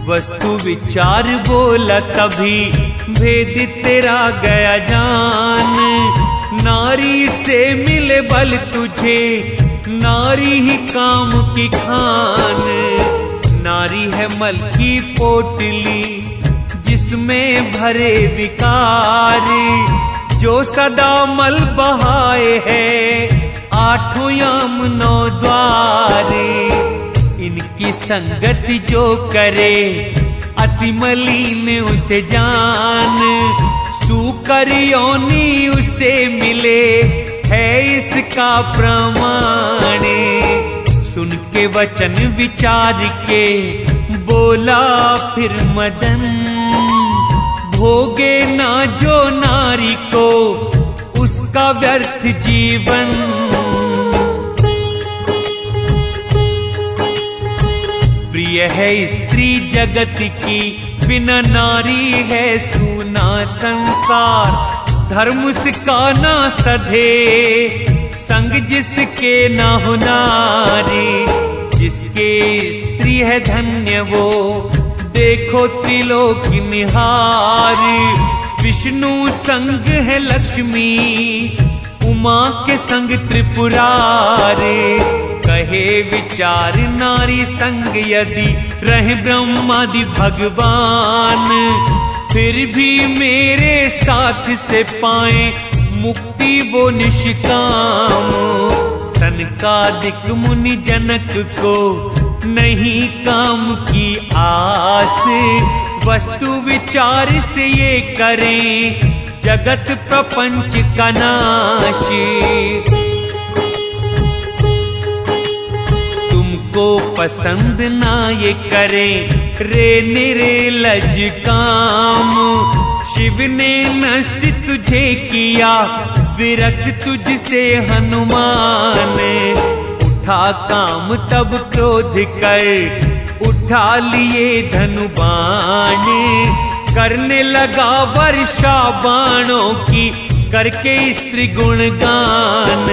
वस्तु विचार बोला तभी भेद तेरा गया जान। नारी से मिले बल तुझे, नारी ही काम की खान। नारी है मल की पोटली जिसमें भरे विकार, जो सदा मल बहाए है आठों याम नौ द्वारे। इनकी संगति जो करे अति मलिन उसे जान, सूकर योनि उसे मिले है इसका प्रमाण। सुन के वचन विचार के बोला फिर मदन, भोगे ना जो नारी को उसका व्यर्थ जीवन। प्रिय है स्त्री जगत की, बिना नारी है सूना संसार। धर्म का ना सधे संग जिसके ना हो नारी। जिसके स्त्री है धन्य वो देखो त्रिलोक निहार। विष्णु संग है लक्ष्मी, उमा के संग त्रिपुरारे। कहे विचार नारी संग यदि रहे ब्रह्मादि भगवान, फिर भी मेरे साथ से पाए मुक्ति वो निष्काम। सनकादिक मुनि जनक को नहीं काम की आस, वस्तु विचार से ये करें जगत प्रपंच का नाश। तुमको पसंद ना ये करें रे निरलज काम। शिव ने नष्ट तुझे किया विरक्त तुझसे हनुमान। उठा काम तब क्रोध कर उठा लिए धनुबाण। करने लगा वर्षा बाणों की करके स्त्री गुणगान।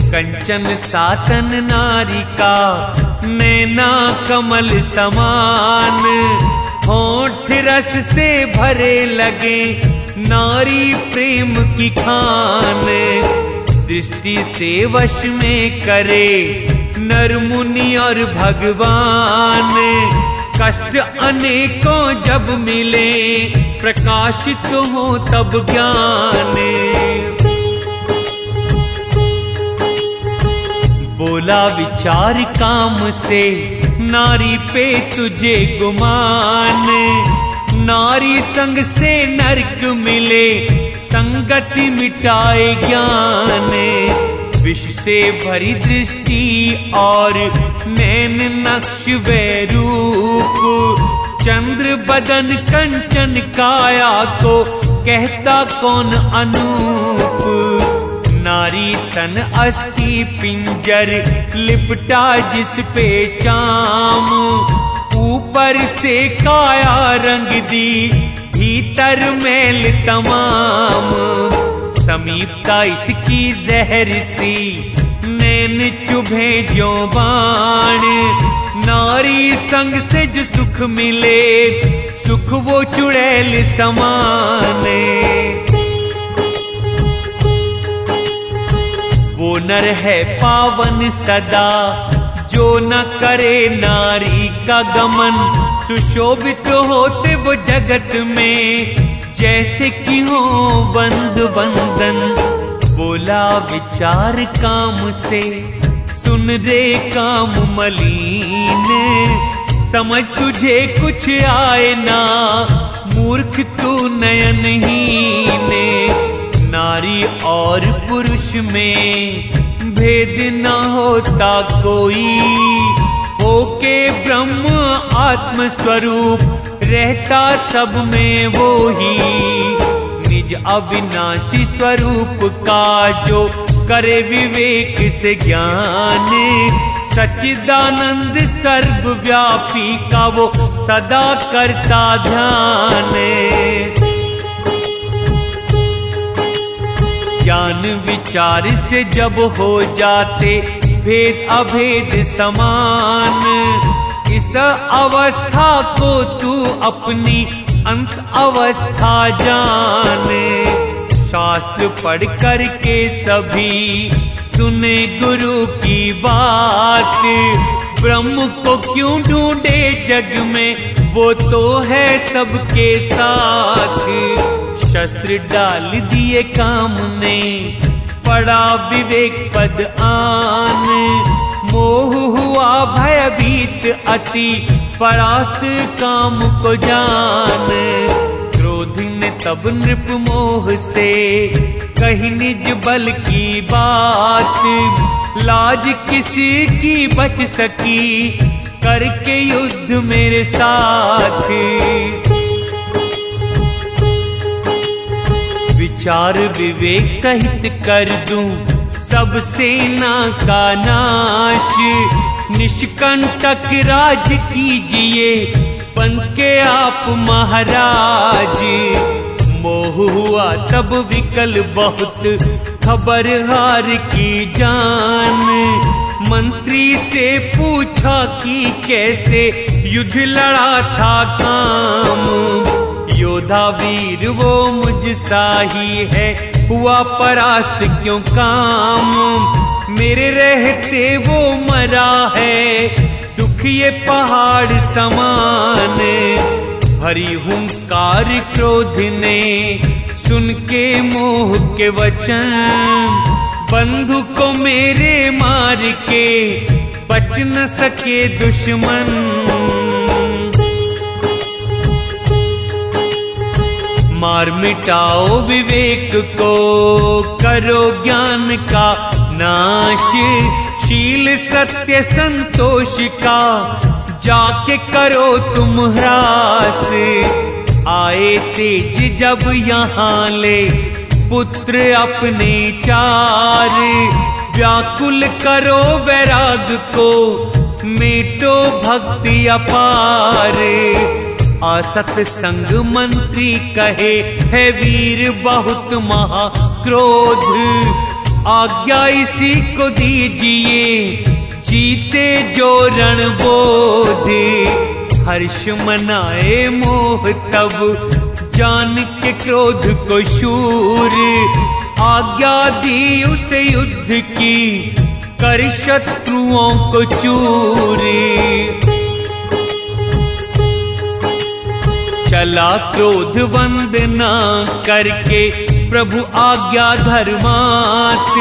कंचन सातन नारी का नैना कमल समान। होठ रस से भरे लगे नारी प्रेम की खान। दृष्टि से वश में करे नर मुनि और भगवान। कष्ट अनेकों जब मिले प्रकाशित हो तब ज्ञान। बोला विचार काम से नारी पे तुझे गुमान। नारी संग से नरक मिले संगति मिटाए ज्ञान। विष से भरी दृष्टि और नैन नक्श वे रूप। चंद्र बदन कंचन काया को कहता कौन अनूप। नारी तन अस्थि पिंजर लिपटा जिस पे चाम। ऊपर से काया रंग दी भीतर मैल तमाम। समीपता इसकी जहर सी नैन चुभे जो बाण। नारी संग से जो सुख मिले सुख वो चुड़ैल समान। वो नर है पावन सदा जो न करे नारी का गमन। सुशोभित होते वो जगत में जैसे कि हो बंद बंदन। बोला विचार काम से सुन रे काम मलीन। समझ तुझे कुछ आए ना मूर्ख तू नयनहीन। नारी और पुरुष में भेद न होता कोई। होके ब्रह्म आत्म स्वरूप रहता सब में वो ही। निज अविनाशी स्वरूप का जो करे विवेक से ज्ञान। सच्चिदानंद सर्वव्यापी का वो सदा करता ध्यान। ज्ञान विचार से जब हो जाते भेद अभेद समान। इस इस अवस्था को तू अपनी अंत अवस्था जाने। शास्त्र पढ़ कर के सभी सुने गुरु की बात, ब्रह्म को क्यों ढूंढे जग में, वो तो है सबके साथ। शस्त्र डाल दिए काम ने, पड़ा विवेक पद आन, मोह हुआ भयभीत अति, परास्त काम को जान। क्रोध ने तब नृप मोह से कही निज बल की बात, लाज किसी की बच सकी, करके युद्ध मेरे साथ। विचार विवेक सहित कर दूं सब सेना का नाश, निष्कंटक राज कीजिए बन के आप महाराज। मोह हुआ तब विकल बहुत, खबर हार की जान। मंत्री से पूछा कि कैसे युद्ध लड़ा था काम, योद्धा वीर वो मुझ सा ही है, हुआ परास्त क्यों काम। मेरे रहते वो मरा है, दुख ये पहाड़ समान। भरी हुंकार क्रोध ने सुन के मोह के वचन, बंधु को मेरे मार के बच न सके दुश्मन। मार मिटाओ विवेक को, करो ज्ञान का नाश। शील सत्य संतोष का जाके करो तुम ह्रास। आए तेज जब यहाँ ले पुत्र अपने चार, व्याकुल करो वैराग को, मेटो भक्ति अपार। असत संग मंत्री कहे है वीर बहुत महाक्रोध, आज्ञा इसी को दीजिए जीते जो रणबोध। हर्ष मनाए मोह तब जान के क्रोध को शूर, आज्ञा दी उसे युद्ध की कर शत्रुओं को चूर। चला क्रोध वंदना करके प्रभु आज्ञा धर्मात,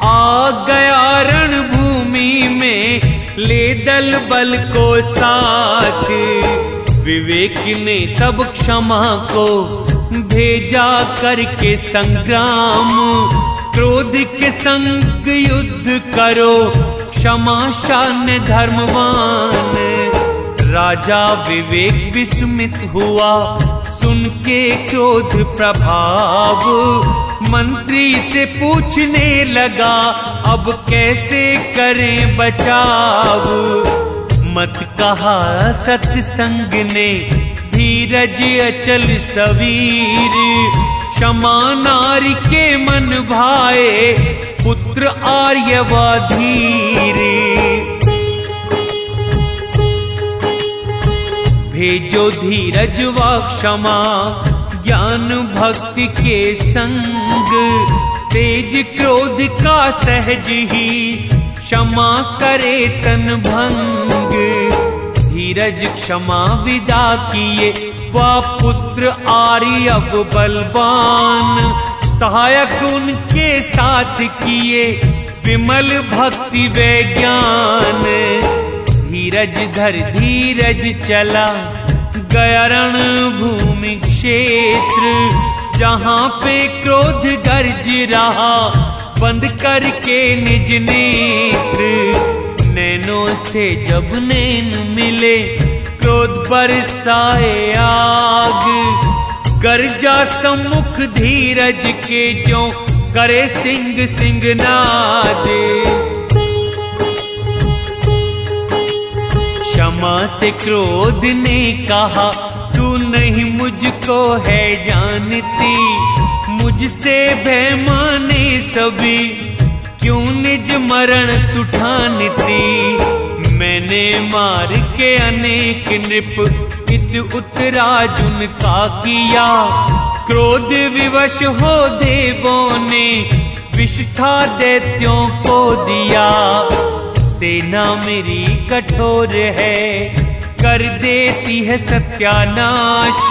आ गया रणभूमि में ले दल बल को साथ। विवेक ने तब क्षमा को भेजा करके संग्राम, क्रोध के संग युद्ध करो क्षमा शान धर्मवान। राजा विवेक विस्मित हुआ सुन के क्रोध प्रभाव, मंत्री से पूछने लगा अब कैसे करें बचाव। मत कहा सत्संग ने धीरज अचल सवीर, क्षमा नारी के मन भाए पुत्र आर्यवा धीर। भेजो धीरज व क्षमा ज्ञान भक्ति के संग, तेज क्रोध का सहज ही क्षमा करे तन भंग। धीरज क्षमा विदा किए वह पुत्र आर्य अब बलवान, सहायक उनके साथ किए विमल भक्ति व ज्ञान। धीरज धर धीरज चला गया रणभूमि क्षेत्र, जहाँ पे क्रोध गर्ज रहा बंद करके निज नेत्र। नैनों से जब नैन मिले क्रोध बरसाए आग, गर्जा सम्मुख धीरज के जो करे सिंह सिंह नाद। क्षमा से क्रोध ने कहा तू नहीं मुझको है जानती, मुझसे भय माने सभी क्यों निज मरण तू ठानती। मैं मैंने मार के अनेक नृप इत उत्तराजुन का किया। क्रोध विवश हो देवों ने विष था दैत्यों को दिया। सेना मेरी कठोर है, कर देती है सत्यानाश।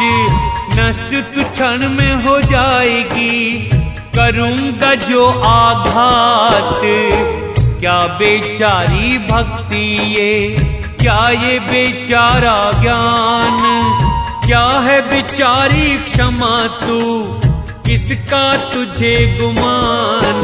नष्ट तु क्षण में हो जाएगी, करूंगा जो आघात। क्या बेचारी भक्ति ये, क्या ये बेचारा ज्ञान, क्या है बेचारी क्षमा तू, किसका तुझे गुमान।